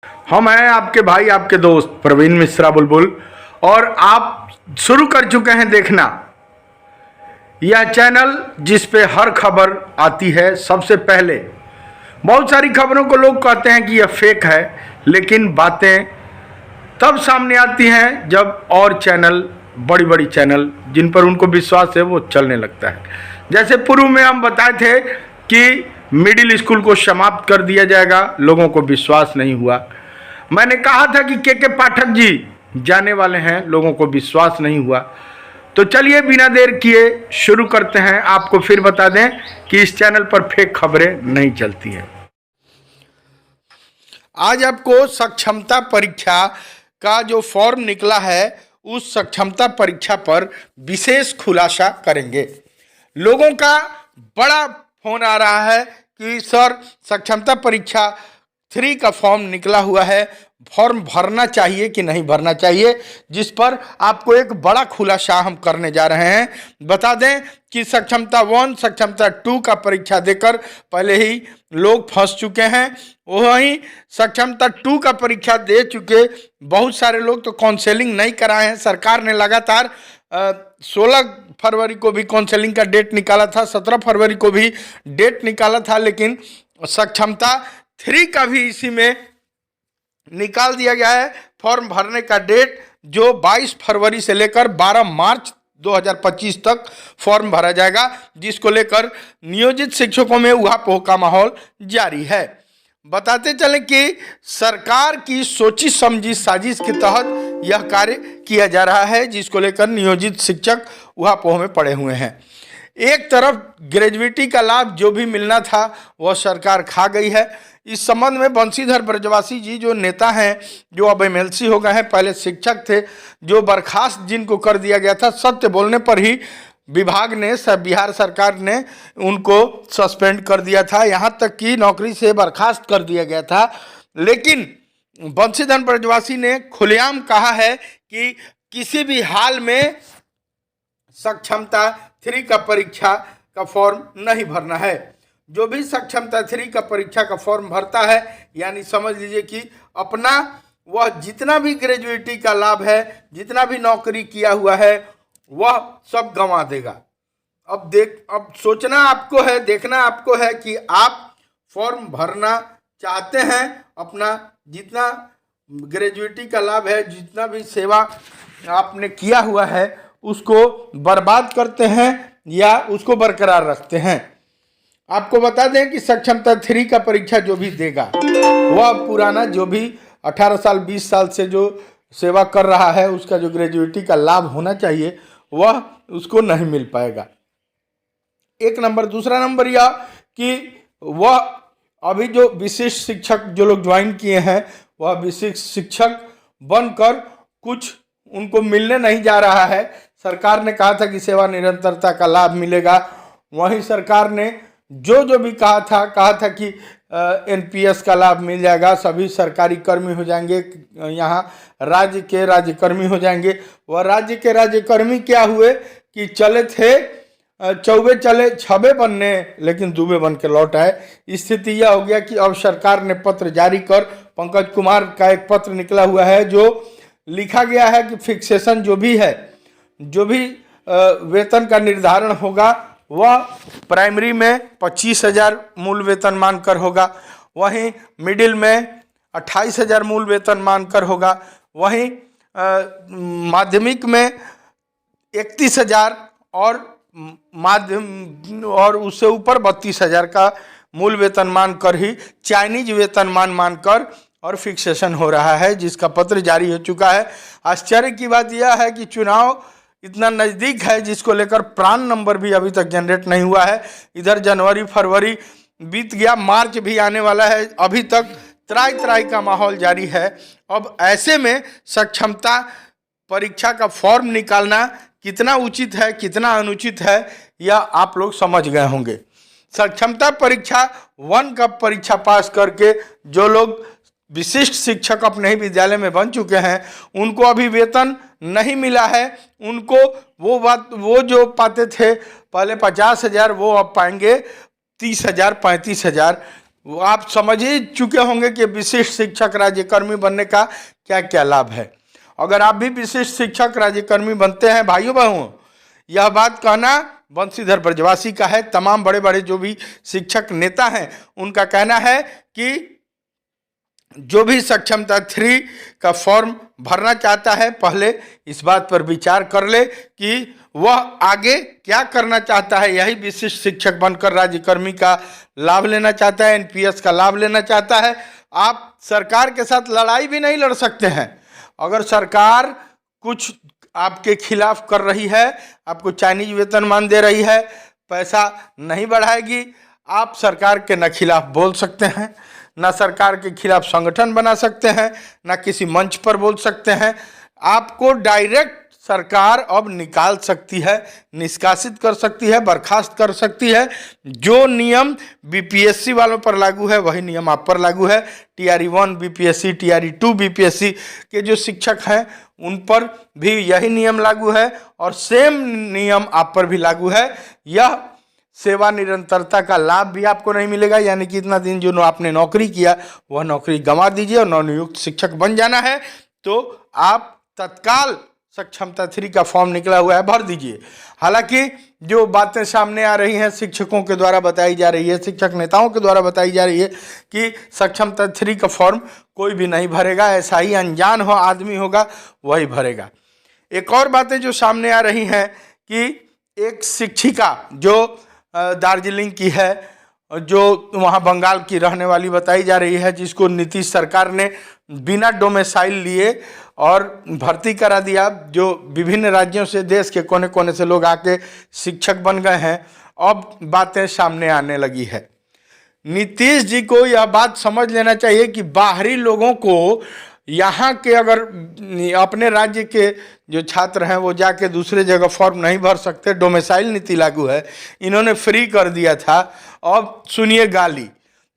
हम हैं आपके भाई आपके दोस्त प्रवीण मिश्रा बुलबुल। और आप शुरू कर चुके हैं देखना यह चैनल जिस पे हर खबर आती है सबसे पहले। बहुत सारी खबरों को लोग कहते हैं कि यह फेक है, लेकिन बातें तब सामने आती हैं जब और चैनल, बड़ी बड़ी चैनल जिन पर उनको विश्वास है वो चलने लगता है। जैसे पूर्व में हम बताए थे कि मिडिल स्कूल को समाप्त कर दिया जाएगा, लोगों को विश्वास नहीं हुआ। मैंने कहा था कि के पाठक जी जाने वाले हैं, लोगों को विश्वास नहीं हुआ। तो चलिए बिना देर किए शुरू करते हैं। आपको फिर बता दें कि इस चैनल पर फेक खबरें नहीं चलती हैं। आज आपको सक्षमता परीक्षा का जो फॉर्म निकला है उस सक्षमता परीक्षा पर विशेष खुलासा करेंगे। लोगों का बड़ा फोन आ रहा है कि सर सक्षमता परीक्षा 3 का फॉर्म निकला हुआ है, फॉर्म भरना चाहिए कि नहीं भरना चाहिए, जिस पर आपको एक बड़ा खुलासा हम करने जा रहे हैं। बता दें कि सक्षमता 1, सक्षमता 2 का परीक्षा देकर पहले ही लोग फंस चुके हैं। वहीं सक्षमता 2 का परीक्षा दे चुके बहुत सारे लोग तो काउंसलिंग नहीं कराए हैं। सरकार ने लगातार 16 फरवरी को भी काउंसलिंग का डेट निकाला था, 17 फरवरी को भी डेट निकाला था, लेकिन सक्षमता 3 का भी इसी में निकाल दिया गया है फॉर्म भरने का डेट, जो 22 फरवरी से लेकर 12 मार्च 2025 तक फॉर्म भरा जाएगा, जिसको लेकर नियोजित शिक्षकों में उहापोह का माहौल जारी है। बताते चलें कि सरकार की सोची समझी साजिश के तहत यह कार्य किया जा रहा है, जिसको लेकर नियोजित शिक्षक उहापोह में पड़े हुए हैं। एक तरफ ग्रेजुएटी का लाभ जो भी मिलना था वह सरकार खा गई है। इस संबंध में बंशीधर ब्रजवासी जी जो नेता हैं, जो अब एमएलसी हो गए हैं, पहले शिक्षक थे, जो बर्खास्त जिनको कर दिया गया था, सत्य बोलने पर ही विभाग ने, बिहार सरकार ने उनको सस्पेंड कर दिया था, यहाँ तक कि नौकरी से बर्खास्त कर दिया गया था। लेकिन बंशीधर ब्रजवासी ने खुलेआम कहा है कि किसी भी हाल में सक्षमता 3 का परीक्षा का फॉर्म नहीं भरना है। जो भी सक्षमता 3 का परीक्षा का फॉर्म भरता है, यानी समझ लीजिए कि अपना वह जितना भी ग्रेजुएटी का लाभ है, जितना भी नौकरी किया हुआ है, वह सब गंवा देगा। अब सोचना आपको है, देखना आपको है कि आप फॉर्म भरना चाहते हैं, अपना जितना ग्रेजुएटी का लाभ है, जितना भी सेवा आपने किया हुआ है, उसको बर्बाद करते हैं या उसको बरकरार रखते हैं। आपको बता दें कि सक्षमता 3 का परीक्षा जो भी देगा वह पुराना, जो भी 18 साल 20 साल से जो सेवा कर रहा है, उसका जो ग्रेजुएटी का लाभ होना चाहिए वह उसको नहीं मिल पाएगा। एक नंबर। दूसरा नंबर यह कि वह अभी जो विशिष्ट शिक्षक जो लोग ज्वाइन किए हैं, वह विशिष्ट शिक्षक बनकर कुछ उनको मिलने नहीं जा रहा है। सरकार ने कहा था कि सेवा निरंतरता का लाभ मिलेगा, वहीं सरकार ने जो भी कहा था कि एनपीएस का लाभ मिल जाएगा, सभी सरकारी कर्मी हो जाएंगे, यहाँ राज्य के राज्यकर्मी हो जाएंगे। वह राज्य के राज्यकर्मी क्या हुए कि चले थे चौबे चले छबे बनने, लेकिन दुबे बन के लौट आए। स्थिति यह हो गया कि अब सरकार ने पत्र जारी कर, पंकज कुमार का एक पत्र निकला हुआ है जो लिखा गया है कि फिक्सेशन जो भी है, जो भी वेतन का निर्धारण होगा वह प्राइमरी में 25,000 मूल वेतन मानकर होगा, वहीं मिडिल में 28,000 मूल वेतन मानकर होगा, वहीं माध्यमिक में 31,000 और उससे ऊपर 32,000 का मूल वेतन मानकर ही चाइनीज वेतन मानकर और फिक्सेशन हो रहा है, जिसका पत्र जारी हो चुका है। आश्चर्य की बात यह है कि चुनाव इतना नज़दीक है, जिसको लेकर प्रान नंबर भी अभी तक जनरेट नहीं हुआ है। इधर जनवरी फरवरी बीत गया, मार्च भी आने वाला है, अभी तक त्राई का माहौल जारी है। अब ऐसे में सक्षमता परीक्षा का फॉर्म निकालना कितना उचित है, कितना अनुचित है, यह आप लोग समझ गए होंगे। सक्षमता परीक्षा 1 का परीक्षा पास करके जो लोग विशिष्ट शिक्षक अपने ही विद्यालय में बन चुके हैं, उनको अभी वेतन नहीं मिला है। उनको वो जो पाते थे पहले 50,000, वो अब पाएंगे 30,000 35,000। वो आप समझ ही चुके होंगे कि विशिष्ट शिक्षक राज्यकर्मी बनने का क्या क्या लाभ है। अगर आप भी विशिष्ट शिक्षक राज्यकर्मी बनते हैं भाइयों बहनों, यह बात कहना बंशीधर ब्रजवासी का है। तमाम बड़े बड़े जो भी शिक्षक नेता हैं उनका कहना है कि जो भी सक्षमता 3 का फॉर्म भरना चाहता है पहले इस बात पर विचार कर ले कि वह आगे क्या करना चाहता है। यही विशिष्ट शिक्षक बनकर राज्यकर्मी का लाभ लेना चाहता है, एनपीएस का लाभ लेना चाहता है। आप सरकार के साथ लड़ाई भी नहीं लड़ सकते हैं। अगर सरकार कुछ आपके खिलाफ कर रही है, आपको चाइनीज वेतनमान दे रही है, पैसा नहीं बढ़ाएगी, आप सरकार के न खिलाफ बोल सकते हैं, ना सरकार के खिलाफ संगठन बना सकते हैं, ना किसी मंच पर बोल सकते हैं। आपको डायरेक्ट सरकार अब निकाल सकती है, निष्कासित कर सकती है, बर्खास्त कर सकती है। जो नियम बीपीएससी वालों पर लागू है वही नियम आप पर लागू है। टीआरई 1 बीपीएससी, टीआरई 2 बीपीएससी के जो शिक्षक हैं उन पर भी यही नियम लागू है और सेम नियम आप पर भी लागू है। यह सेवा निरंतरता का लाभ भी आपको नहीं मिलेगा, यानी कि इतना दिन जो आपने नौकरी किया वह नौकरी गंवा दीजिए और नवनियुक्त शिक्षक बन जाना है तो आप तत्काल सक्षमता 3 का फॉर्म निकला हुआ है भर दीजिए। हालांकि जो बातें सामने आ रही हैं शिक्षकों के द्वारा बताई जा रही है, शिक्षक नेताओं के द्वारा बताई जा रही है कि सक्षमता 3 का फॉर्म कोई भी नहीं भरेगा, ऐसा ही अनजान हो आदमी होगा वही भरेगा। एक और बातें जो सामने आ रही हैं कि एक शिक्षिका जो दार्जिलिंग की है, जो वहाँ बंगाल की रहने वाली बताई जा रही है, जिसको नीतीश सरकार ने बिना डोमिसाइल लिए और भर्ती करा दिया। जो विभिन्न राज्यों से देश के कोने कोने से लोग आके शिक्षक बन गए हैं, अब बातें सामने आने लगी है। नीतीश जी को यह बात समझ लेना चाहिए कि बाहरी लोगों को यहाँ के अगर अपने राज्य के जो छात्र हैं वो जाके दूसरे जगह फॉर्म नहीं भर सकते, डोमिसाइल नीति लागू है, इन्होंने फ्री कर दिया था। अब सुनिए गाली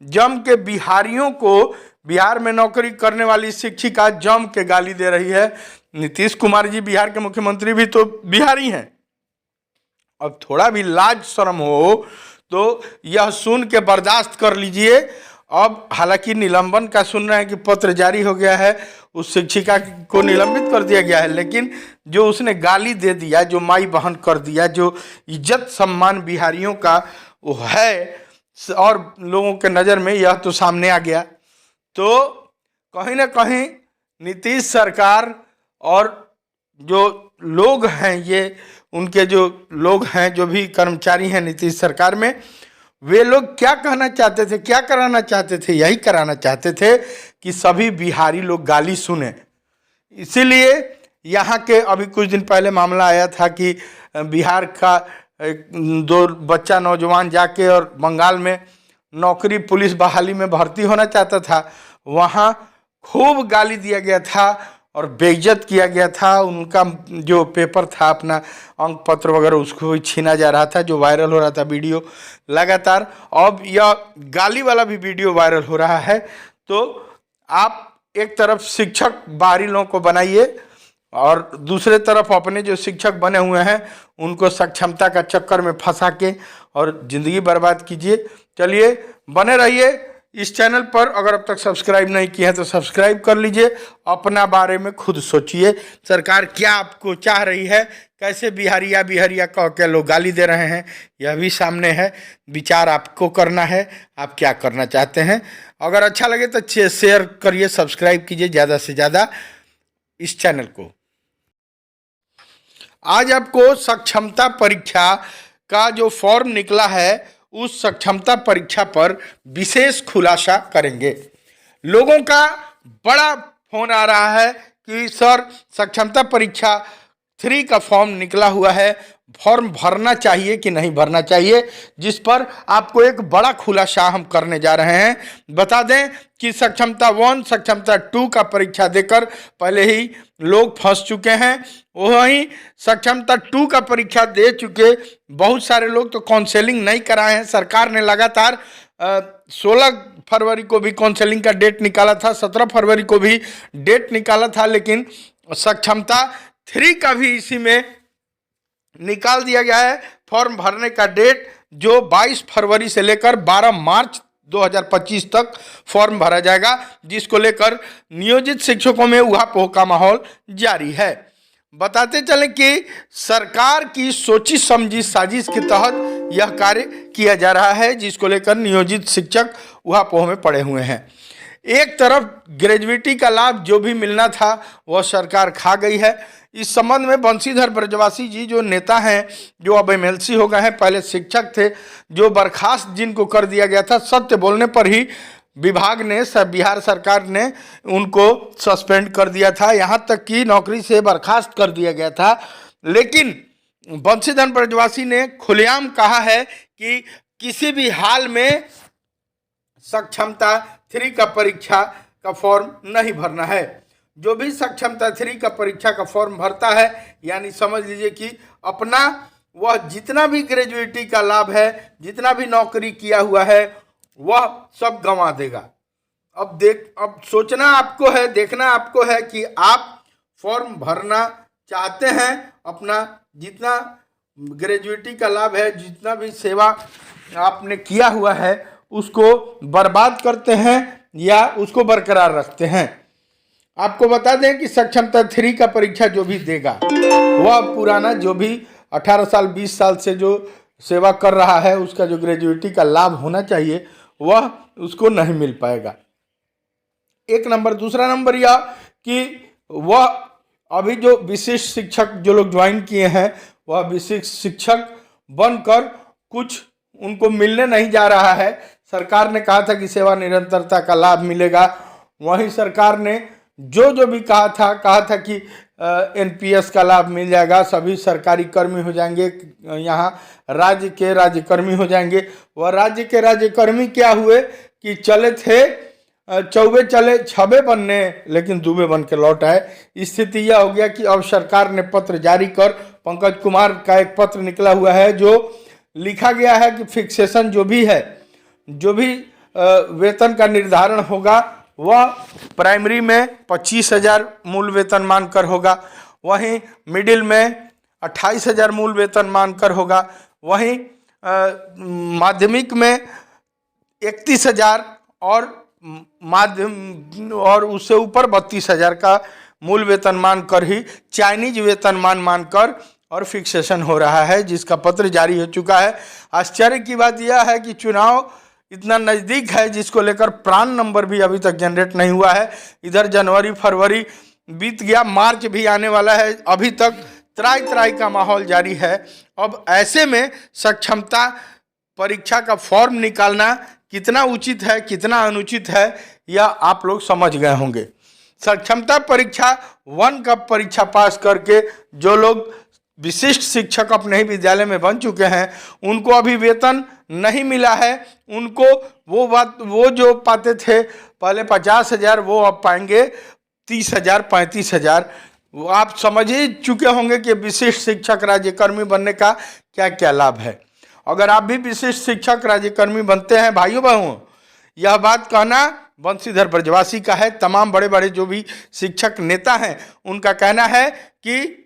जम के बिहारियों को, बिहार में नौकरी करने वाली शिक्षिका जम के गाली दे रही है। नीतीश कुमार जी बिहार के मुख्यमंत्री भी तो बिहारी हैं, अब थोड़ा भी लाज शर्म हो तो यह सुन के बर्दाश्त कर लीजिए। अब हालांकि निलंबन का सुन रहे हैं कि पत्र जारी हो गया है, उस शिक्षिका को निलंबित कर दिया गया है, लेकिन जो उसने गाली दे दिया, जो माई बहन कर दिया, जो इज्जत सम्मान बिहारियों का वो है और लोगों के नज़र में यह तो सामने आ गया। तो कहीं ना कहीं नीतीश सरकार और जो लोग हैं, ये उनके जो लोग हैं, जो भी कर्मचारी हैं नीतीश सरकार में, वे लोग क्या कहना चाहते थे, क्या कराना चाहते थे? यही कराना चाहते थे कि सभी बिहारी लोग गाली सुने। इसीलिए यहाँ के अभी कुछ दिन पहले मामला आया था कि बिहार का 2 बच्चा नौजवान जाके और बंगाल में नौकरी पुलिस बहाली में भर्ती होना चाहता था, वहाँ खूब गाली दिया गया था और बेइज्जत किया गया था। उनका जो पेपर था, अपना अंक पत्र वगैरह, उसको छीना जा रहा था, जो वायरल हो रहा था वीडियो लगातार। अब यह गाली वाला भी वीडियो वायरल हो रहा है। तो आप एक तरफ शिक्षक बाहरी लोगों को बनाइए और दूसरे तरफ अपने जो शिक्षक बने हुए हैं उनको सक्षमता का चक्कर में फंसा के और ज़िंदगी बर्बाद कीजिए। चलिए बने रहिए इस चैनल पर। अगर अब तक सब्सक्राइब नहीं किए हैं तो सब्सक्राइब कर लीजिए। अपना बारे में खुद सोचिए, सरकार क्या आपको चाह रही है, कैसे बिहारिया बिहारिया कह के लोग गाली दे रहे हैं, यह भी सामने है। विचार आपको करना है, आप क्या करना चाहते हैं। अगर अच्छा लगे तो शेयर करिए, सब्सक्राइब कीजिए ज़्यादा से ज़्यादा इस चैनल को। आज आपको सक्षमता परीक्षा का जो फॉर्म निकला है उस सक्षमता परीक्षा पर विशेष खुलासा करेंगे। लोगों का बड़ा फोन आ रहा है कि सर सक्षमता परीक्षा 3 का फॉर्म निकला हुआ है, फॉर्म भरना चाहिए कि नहीं भरना चाहिए, जिस पर आपको एक बड़ा खुलासा हम करने जा रहे हैं। बता दें कि सक्षमता 1, सक्षमता 2 का परीक्षा देकर पहले ही लोग फंस चुके हैं। वहीं सक्षमता 2 का परीक्षा दे चुके बहुत सारे लोग तो काउंसलिंग नहीं कराए हैं। सरकार ने लगातार 16 फरवरी को भी काउंसलिंग का डेट निकाला था, 17 फरवरी को भी डेट निकाला था, लेकिन सक्षमता 3 का भी इसी में निकाल दिया गया है। फॉर्म भरने का डेट जो 22 फरवरी से लेकर 12 मार्च 2025 तक फॉर्म भरा जाएगा, जिसको लेकर नियोजित शिक्षकों में उहापोह का माहौल जारी है। बताते चलें कि सरकार की सोची समझी साजिश के तहत यह कार्य किया जा रहा है, जिसको लेकर नियोजित शिक्षक उहापोह में पड़े हुए हैं। एक तरफ ग्रेजुएटी का लाभ जो भी मिलना था वह सरकार खा गई है। इस संबंध में बंशीधर ब्रजवासी जी जो नेता हैं, जो अब एमएलसी हो गए हैं, पहले शिक्षक थे, जो बर्खास्त जिनको कर दिया गया था, सत्य बोलने पर ही विभाग ने, बिहार सरकार ने उनको सस्पेंड कर दिया था, यहाँ तक कि नौकरी से बर्खास्त कर दिया गया था। लेकिन बंशीधर ब्रजवासी ने खुलेआम कहा है कि किसी भी हाल में सक्षमता 3 का परीक्षा का फॉर्म नहीं भरना है। जो भी सक्षमता 3 का परीक्षा का फॉर्म भरता है, यानी समझ लीजिए कि अपना वह जितना भी ग्रेजुएटी का लाभ है, जितना भी नौकरी किया हुआ है, वह सब गंवा देगा। अब सोचना आपको है, देखना आपको है कि आप फॉर्म भरना चाहते हैं, अपना जितना ग्रेजुएटी का लाभ है, जितना भी सेवा आपने किया हुआ है, उसको बर्बाद करते हैं या उसको बरकरार रखते हैं। आपको बता दें कि सक्षमता 3 का परीक्षा जो भी देगा वह पुराना, जो भी 18 साल 20 साल से जो सेवा कर रहा है, उसका जो ग्रेजुएटी का लाभ होना चाहिए वह उसको नहीं मिल पाएगा। एक नंबर। दूसरा नंबर यह कि वह अभी जो विशिष्ट शिक्षक जो लोग ज्वाइन किए हैं, वह विशिष्ट शिक्षक बनकर कुछ उनको मिलने नहीं जा रहा है। सरकार ने कहा था कि सेवा निरंतरता का लाभ मिलेगा, वहीं सरकार ने जो भी कहा था कि एनपीएस का लाभ मिल जाएगा, सभी सरकारी कर्मी हो जाएंगे, यहाँ राज्य के राज्यकर्मी हो जाएंगे। वह राज्य के राज्यकर्मी क्या हुए कि चले थे चौबे चले छबे बनने, लेकिन दुबे बन के लौट आए। स्थिति यह हो गया कि अब सरकार ने पत्र जारी कर, पंकज कुमार का एक पत्र निकला हुआ है जो लिखा गया है कि फिक्सेशन जो भी है, जो भी वेतन का निर्धारण होगा वह प्राइमरी में 25,000 मूल वेतन मानकर होगा, वहीं मिडिल में 28,000 मूल वेतन मानकर होगा, वहीं माध्यमिक में 31,000 और उससे ऊपर 32,000 का मूल वेतन मानकर ही चाइनीज वेतन मानकर और फिक्सेशन हो रहा है, जिसका पत्र जारी हो चुका है। आश्चर्य की बात यह है कि चुनाव इतना नज़दीक है, जिसको लेकर प्रान नंबर भी अभी तक जनरेट नहीं हुआ है। इधर जनवरी फरवरी बीत गया, मार्च भी आने वाला है, अभी तक त्राई का माहौल जारी है। अब ऐसे में सक्षमता परीक्षा का फॉर्म निकालना कितना उचित है, कितना अनुचित है, यह आप लोग समझ गए होंगे। सक्षमता परीक्षा 1 का परीक्षा पास करके जो लोग विशिष्ट शिक्षक अपने ही विद्यालय में बन चुके हैं, उनको अभी वेतन नहीं मिला है। उनको वो जो पाते थे पहले 50,000, वो अब पाएंगे 30,000 35,000। आप समझ ही चुके होंगे कि विशिष्ट शिक्षक राज्यकर्मी बनने का क्या क्या लाभ है। अगर आप भी विशिष्ट शिक्षक राज्यकर्मी बनते हैं भाइयों बहनों, यह बात कहना बंशीधर ब्रजवासी का है, तमाम बड़े बड़े जो भी शिक्षक नेता हैं उनका कहना है कि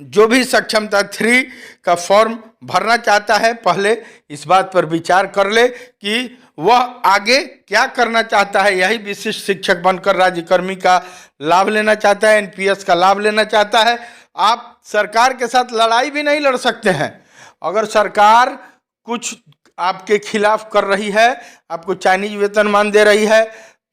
जो भी सक्षमता 3 का फॉर्म भरना चाहता है, पहले इस बात पर विचार कर ले कि वह आगे क्या करना चाहता है। यही विशिष्ट शिक्षक बनकर राज्यकर्मी का लाभ लेना चाहता है, एनपीएस का लाभ लेना चाहता है। आप सरकार के साथ लड़ाई भी नहीं लड़ सकते हैं। अगर सरकार कुछ आपके खिलाफ कर रही है, आपको चाइनीज वेतनमान दे रही है,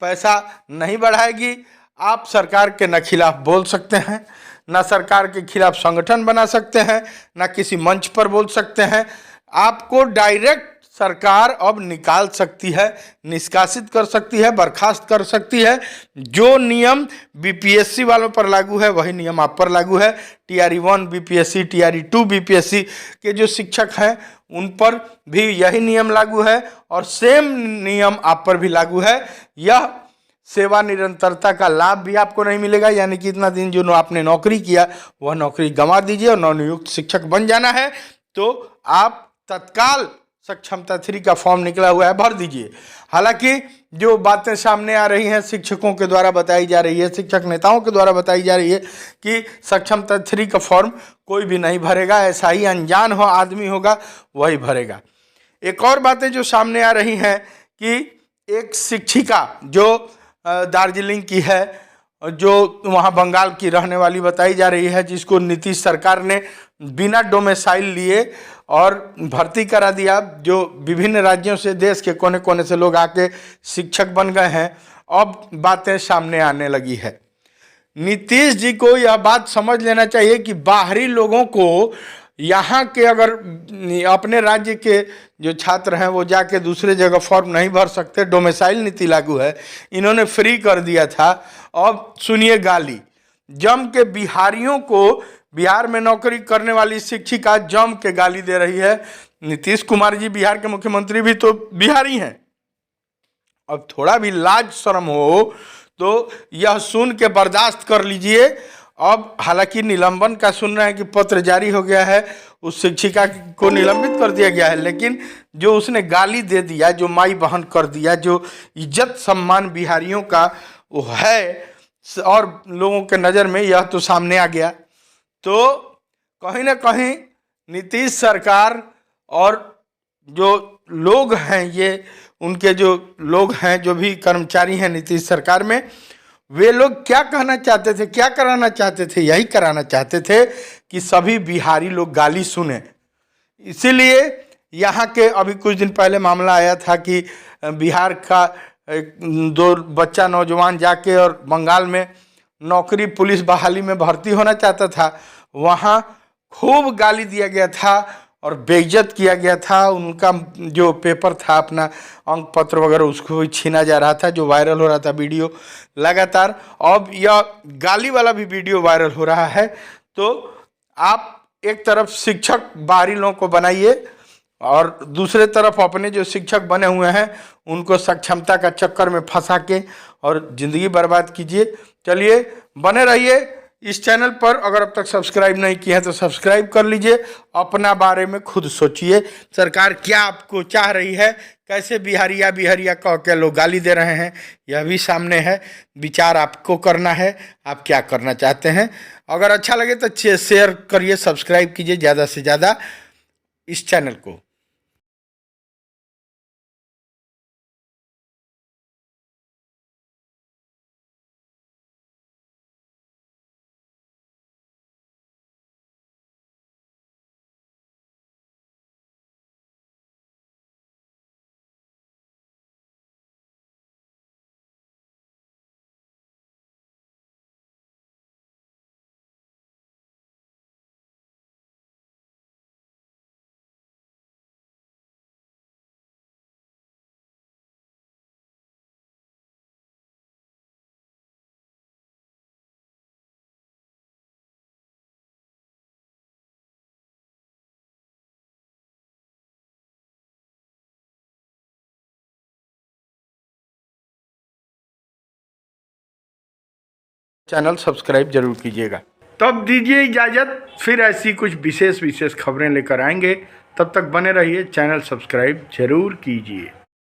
पैसा नहीं बढ़ाएगी, आप सरकार के न खिलाफ बोल सकते हैं, ना सरकार के खिलाफ संगठन बना सकते हैं, ना किसी मंच पर बोल सकते हैं। आपको डायरेक्ट सरकार अब निकाल सकती है, निष्कासित कर सकती है, बर्खास्त कर सकती है। जो नियम बीपीएससी वालों पर लागू है वही नियम आप पर लागू है। टीआरई 1 बीपीएससी, टीआरई 2 बीपीएससी के जो शिक्षक हैं उन पर भी यही नियम लागू है और सेम नियम आप पर भी लागू है। यह सेवा निरंतरता का लाभ भी आपको नहीं मिलेगा, यानी कि इतना दिन जो आपने नौकरी किया वह नौकरी गंवा दीजिए और नवनियुक्त शिक्षक बन जाना है तो आप तत्काल सक्षमता 3 का फॉर्म निकला हुआ है, भर दीजिए। हालांकि जो बातें सामने आ रही हैं शिक्षकों के द्वारा बताई जा रही है, शिक्षक नेताओं के द्वारा बताई जा रही है कि सक्षमता 3 का फॉर्म कोई भी नहीं भरेगा, ऐसा ही अनजान हो आदमी होगा वही भरेगा। एक और बातें जो सामने आ रही हैं कि एक शिक्षिका जो दार्जिलिंग की है, जो वहाँ बंगाल की रहने वाली बताई जा रही है, जिसको नीतीश सरकार ने बिना डोमिसाइल लिए और भर्ती करा दिया, जो विभिन्न राज्यों से देश के कोने कोने से लोग आके शिक्षक बन गए हैं। अब बातें सामने आने लगी है। नीतीश जी को यह बात समझ लेना चाहिए कि बाहरी लोगों को यहाँ के अगर अपने राज्य के जो छात्र हैं वो जाके दूसरे जगह फॉर्म नहीं भर सकते, डोमिसाइल नीति लागू है, इन्होंने फ्री कर दिया था। अब सुनिए गाली, जम के बिहारियों को, बिहार में नौकरी करने वाली शिक्षिका जम के गाली दे रही है। नीतीश कुमार जी बिहार के मुख्यमंत्री भी तो बिहारी हैं। अब थोड़ा भी लाज शर्म हो तो यह सुन के बर्दाश्त कर लीजिए। अब हालांकि निलंबन का सुन रहे हैं कि पत्र जारी हो गया है, उस शिक्षिका को निलंबित कर दिया गया है, लेकिन जो उसने गाली दे दिया, जो माई बहन कर दिया, जो इज्जत सम्मान बिहारियों का वो है और लोगों के नज़र में, यह तो सामने आ गया। तो कहीं ना कहीं नीतीश सरकार और जो लोग हैं, ये उनके जो लोग हैं, जो भी कर्मचारी हैं नीतीश सरकार में, वे लोग क्या कहना चाहते थे, क्या कराना चाहते थे? यही कराना चाहते थे कि सभी बिहारी लोग गाली सुने। इसीलिए यहाँ के अभी कुछ दिन पहले मामला आया था कि बिहार का दो बच्चा नौजवान जाके और बंगाल में नौकरी पुलिस बहाली में भर्ती होना चाहता था, वहाँ खूब गाली दिया गया था और बेइज्जत किया गया था। उनका जो पेपर था, अपना अंक पत्र वगैरह, उसको भी छीना जा रहा था, जो वायरल हो रहा था वीडियो लगातार। अब यह गाली वाला भी वीडियो वायरल हो रहा है। तो आप एक तरफ शिक्षक बाहरी लोगों को बनाइए और दूसरे तरफ अपने जो शिक्षक बने हुए हैं उनको सक्षमता का चक्कर में फंसा के और ज़िंदगी बर्बाद कीजिए। चलिए, बने रहिए इस चैनल पर। अगर अब तक सब्सक्राइब नहीं किया है तो सब्सक्राइब कर लीजिए। अपना बारे में खुद सोचिए, सरकार क्या आपको चाह रही है, कैसे बिहारिया बिहारिया कह के लोग गाली दे रहे हैं, यह भी सामने है। विचार आपको करना है, आप क्या करना चाहते हैं। अगर अच्छा लगे तो शेयर करिए, सब्सक्राइब कीजिए ज़्यादा से ज़्यादा इस चैनल को। चैनल सब्सक्राइब जरूर कीजिएगा। तब दीजिए इजाज़त, फिर ऐसी कुछ विशेष खबरें लेकर आएंगे। तब तक बने रहिए, चैनल सब्सक्राइब जरूर कीजिए।